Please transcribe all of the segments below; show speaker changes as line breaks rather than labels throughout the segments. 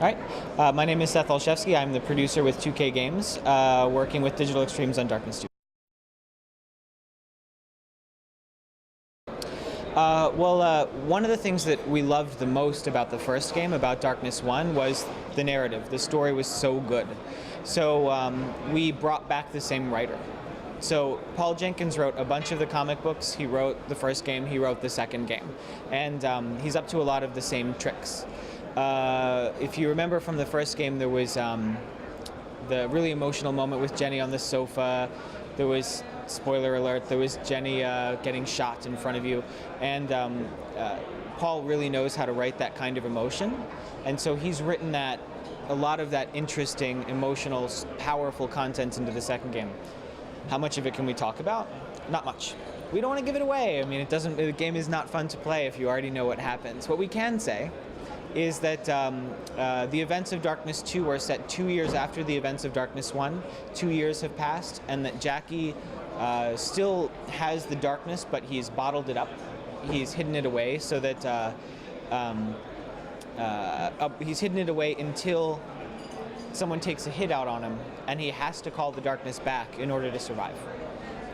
All right. My name is Seth Olshfski. I'm the producer with 2K Games, working with Digital Extremes on Darkness 2. One of the things that we loved the most about the first game, about Darkness 1, was the narrative. The story was so good. So we brought back the same writer. So Paul Jenkins wrote a bunch of the comic books. He wrote the first game, he wrote the second game. And he's up to a lot of the same tricks. If you remember from the first game, there was the really emotional moment with Jenny on the sofa. There was, spoiler alert, there was Jenny getting shot in front of you. And Paul really knows how to write that kind of emotion. And so he's written a lot of that interesting, emotional, powerful content into the second game. How much of it can we talk about? Not much. We don't want to give it away. I mean, the game is not fun to play if you already know what happens. What we can say is that the events of Darkness 2 are set 2 years after the events of Darkness 1. 2 years have passed, and that Jackie still has the darkness, but he's bottled it up. He's hidden it away so that he's hidden it away until someone takes a hit out on him, and he has to call the darkness back in order to survive.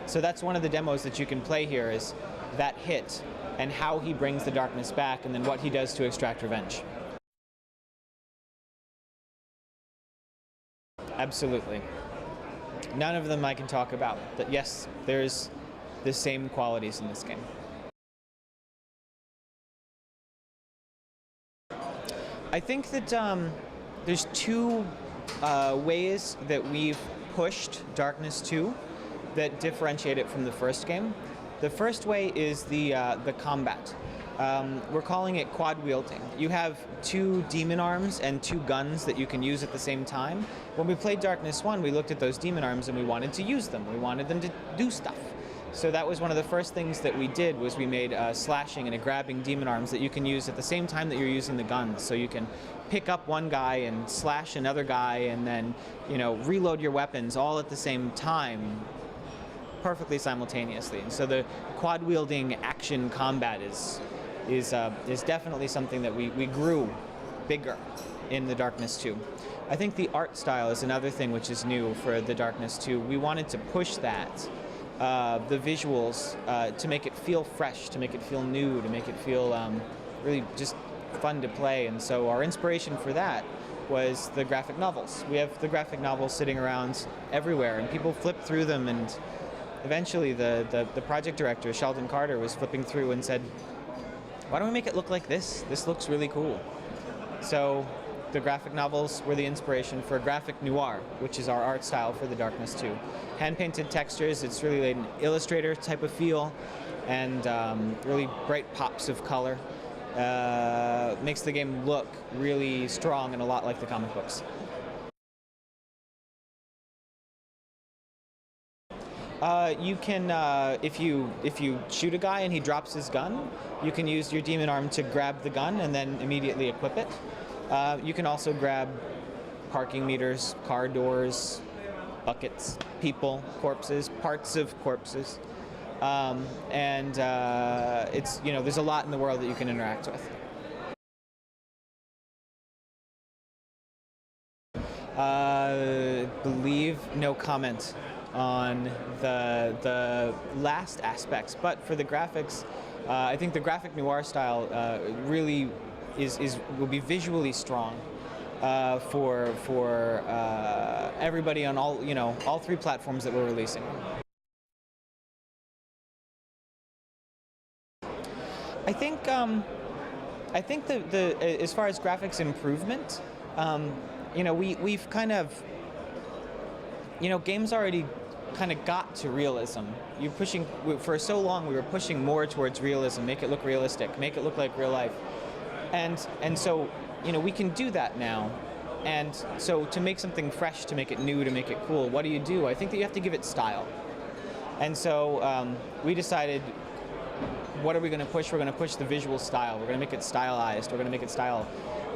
So that's one of the demos that you can play here, is that hit and how he brings the darkness back, and then what he does to extract revenge. Absolutely. None of them I can talk about. But yes, there's the same qualities in this game. I think that there's two ways that we've pushed Darkness 2 that differentiate it from the first game. The first way is the combat. We're calling it quad wielding. You have 2 demon arms and 2 guns that you can use at the same time. When we played Darkness 1, we looked at those demon arms and we wanted to use them. We wanted them to do stuff. So that was one of the first things that we did, was we made a slashing and a grabbing demon arms that you can use at the same time that you're using the guns. So you can pick up one guy and slash another guy, and then, you know, reload your weapons all at the same time, perfectly simultaneously. And so the quad wielding action combat is definitely something that we grew bigger in the Darkness 2. I think the art style is another thing which is new for the Darkness 2. We wanted to push that. The visuals, to make it feel fresh, to make it feel new, to make it feel really just fun to play. And so our inspiration for that was the graphic novels. We have the graphic novels sitting around everywhere, and people flip through them, and eventually the project director, Sheldon Carter, was flipping through and said, why don't we make it look like this? This looks really cool. So the graphic novels were the inspiration for graphic noir, which is our art style for the Darkness 2. Hand-painted textures, it's really an Illustrator type of feel, and really bright pops of color. Makes the game look really strong and a lot like the comic books. You can, if you shoot a guy and he drops his gun, you can use your demon arm to grab the gun and then immediately equip it. You can also grab parking meters, car doors, buckets, people, corpses, parts of corpses, it's, you know, there's a lot in the world that you can interact with. Believe no comment on the last aspects, but for the graphics, I think the graphic noir style really will be visually strong for everybody on all 3 platforms that we're releasing. I think as far as graphics improvement, you know, we've kind of, you know, games already kind of got to realism. You're pushing, for so long we were pushing more towards realism, make it look realistic, make it look like real life. And so, you know, we can do that now. And so to make something fresh, to make it new, to make it cool, what do? I think that you have to give it style. And so we decided, what are we going to push? We're going to push the visual style. We're going to make it stylized. We're going to make it style.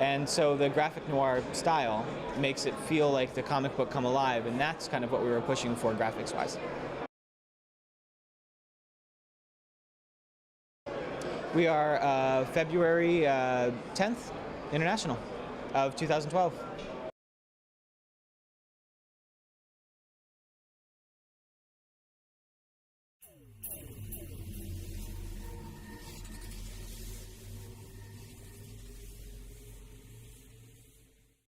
And so the graphic noir style makes it feel like the comic book come alive, and that's kind of what we were pushing for graphics-wise. We are February 10th, International. of 2012.